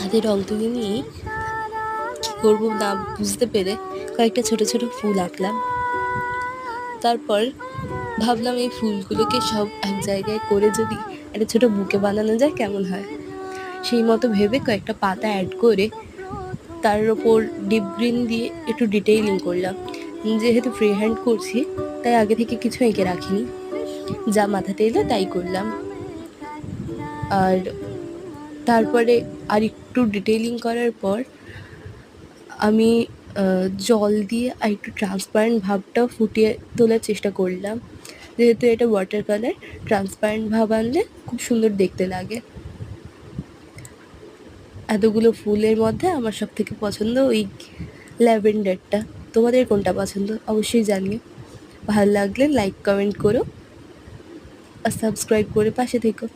হাতে রং তুলি নিয়ে কী করবো না বুঝতে পেরে কয়েকটা ছোট ছোট ফুল আঁকলাম। তারপর ভাবলাম এই ফুলগুলোকে সব এক জায়গায় করে যদি একটা ছোট বুকে বানানো যায় কেমন হয়। সেই মতো ভেবে কয়েকটা পাতা অ্যাড করে তার ওপর ডিপ গ্রিন দিয়ে একটু ডিটেইলিং করলাম। যেহেতু ফ্রি হ্যান্ড করছি তাই আগে থেকে কিছু এঁকে রাখিনি, যা মাথাতে এলো তাই করলাম। আর তারপরে আর একটু ডিটেইলিং করার পর আমি জল দিয়ে আর একটু ট্রান্সপারেন্ট ভাবটা ফুটিয়ে তোলার চেষ্টা করলাম। যেহেতু এটা ওয়াটার কালার, ট্রান্সপারেন্ট ভাব আনলে খুব সুন্দর দেখতে লাগে। এতগুলো ফুলের মধ্যে আমার সবথেকে পছন্দ ওই ল্যাভেন্ডারটা। তোমাদের কোনটা পছন্দ অবশ্যই জানিও। ভালো লাগলে লাইক কমেন্ট করো আর সাবস্ক্রাইব করে পাশে থেকো।